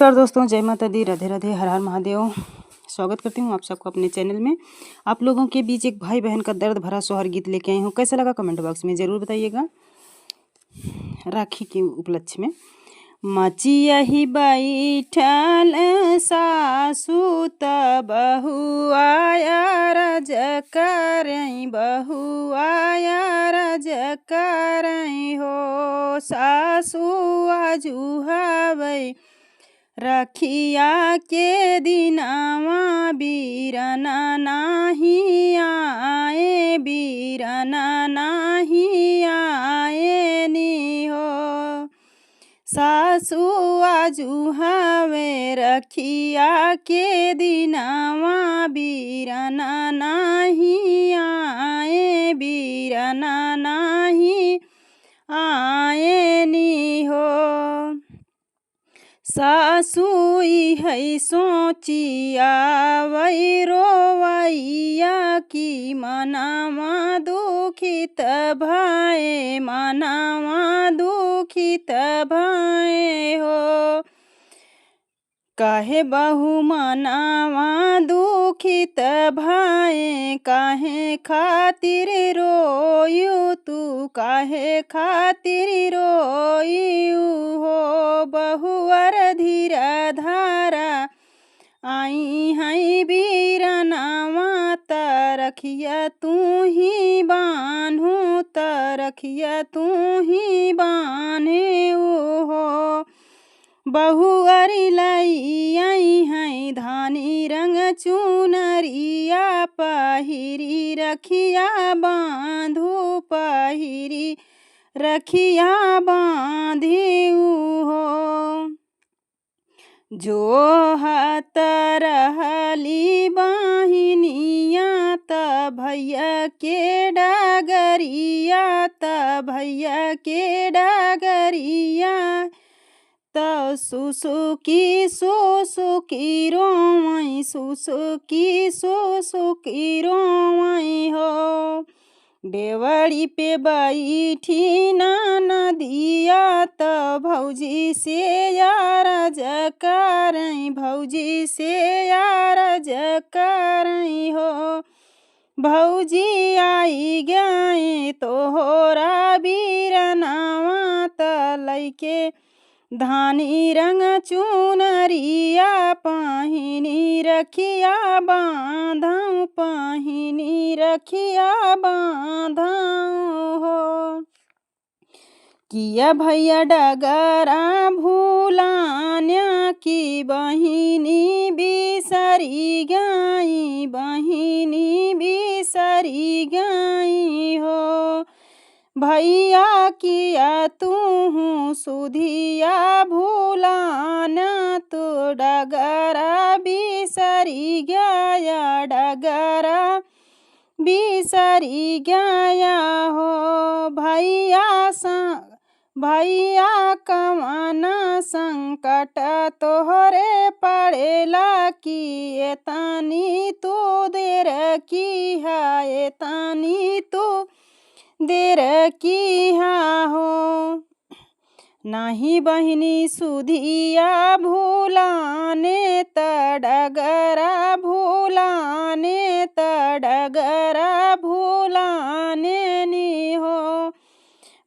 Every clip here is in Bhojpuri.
नमस्कार दोस्तों, जय माता दी, राधे राधे, हर हर महादेव। स्वागत करती हूँ आप सबको अपने चैनल में। आप लोगों के बीच एक भाई बहन का दर्द भरा सोहर गीत लेके आई हूँ। कैसा लगा कमेंट बॉक्स में ज़रूर बताइएगा। राखी के उपलक्ष्य में मचिया बैठल सासू त बहु आया रज करई, बहु आया रज करई हो। सासू आजू हवै रखिया के दिनावा, बीरना नाही आए, बीरना नाही आए नी हो। सासू आजू हवे रखिया के दिनावा, बीरना नाही आए, बीरना नाही आए नी हो। सासू है सोचिया वै रोवैया की मनावा दुखित भय, मनावा दुखित भय हो। काहे बहु मनावा दुखित भय, काहे खातिर रोयू तू, काहे खातिर रोयू हो। बहुअर धीरा धारा आई है बीरनावा, तरखिया तू ही बान्हू, तरखिया तू ही बान्हे हो। बहुअरी लाई आई है धानी रंग चुनरिया, पहिरी रखिया बांधू, पहिरी रखिया बांधी हो। जो हाथ रहली बाहिनिया त भैया के डगरिया, त भैया के डगरिया, त सुसुकी सुसुकी रोवई, सुसुकी सुसुकी रोवई हो। डेवड़ी पे बैठी नदिया त भौजी से यारज करई, भौजी से यारज करई हो। भौजी आई गए तोहरा बीरनावा, त लैके धानी रंग चुनरिया, पहिनी रखिया बांधऊ, पहिनी रखिया बांधऊ हो। किया भैया डगरा भूलान्या की बहिनी बिसरी गई, बहिनी बिसरी गई हो। भैया किया तू सुधिया भूलाना, तो डगरा बिसरी गया, डगरा बिसरी गया हो। भैया कवना संकट तोहरे पड़ेला, की एतानी तू देर की है, एतानी तू देर की हो। नाही बहिनी सुधिया भूलाने, त डगरा भूलाने, त डगरा भूलाने नी हो।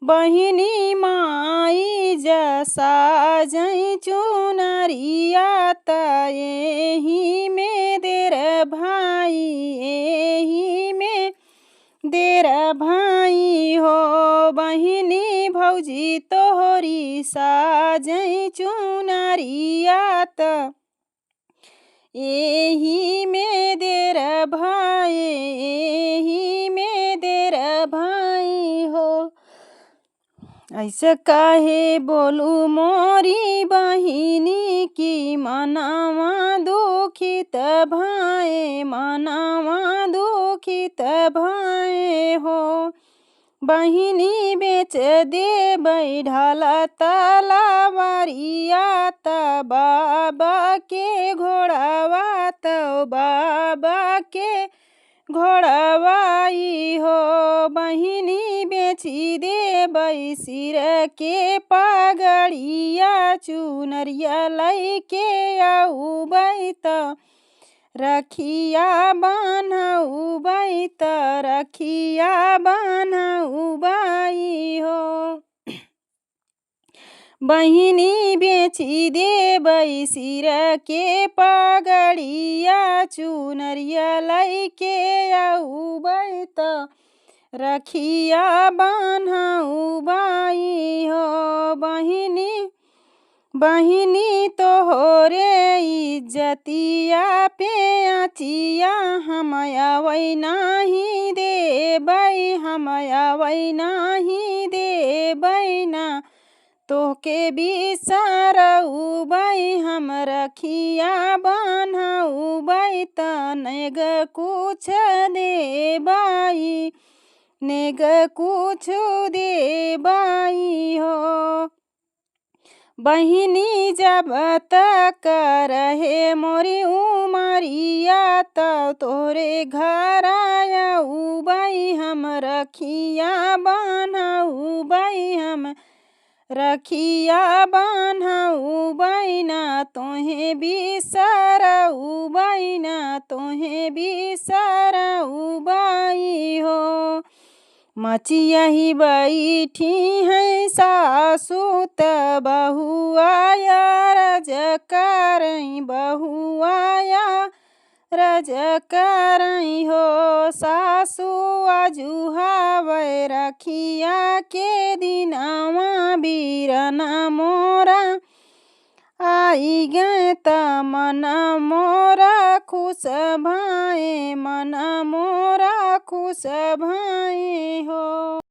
बहिनी माई जसा जई चुनरिया, त एही में देर भाई, एही में देर भाई हो। बहिनी भौजी तोहरी साजई चुनरिया, त एही में देर भाई, एही में देर भाई हो। ऐसे काहे बोलू मोरी बहिनी की मनावा दुखित भाई, मनावा दुखित भाई हो। बहिनी बेच दे बैठल तलवारिया, त बाबा के घोड़ावा, त बाबा के घोड़वाई हो। बहिनी बेची देबै सिर के पगड़िया, चुनरिया लैके आउबै त रखिया बान्हउबै त रखिया बान्हउबै हो। बहिनी बेची देबै सिर के पगड़िया, चुनरिया लैके आउबै त रखिया बान्हउबै हो। बहिनी तोहरे इज्जतिया पे आचिया, हम आबै नाही देबै, हम आबै नाही देबै ना तोहके बिसरउबै, हम रखिया बान्हउबै त नेग कुछ देबै, नेग कुछ देबै हो। बहिनी जब तक रहे मोरी उमरिया, त तोरे घर आउबै, हम रखिया बान्हउबै, हम रखिया बान्हउबै ना तोहे बिसरउबै, ना तोहे बिसरउबै हो। मचियहि बैठी हैं सासु त बहुआया रज करई, बहुआया रज करई हो। सासु आजुहावै रखिया के दिनवा, बीरना मोरा आई गए त मन मोरा खुश भाए, मन मोरा खुश भाए हो।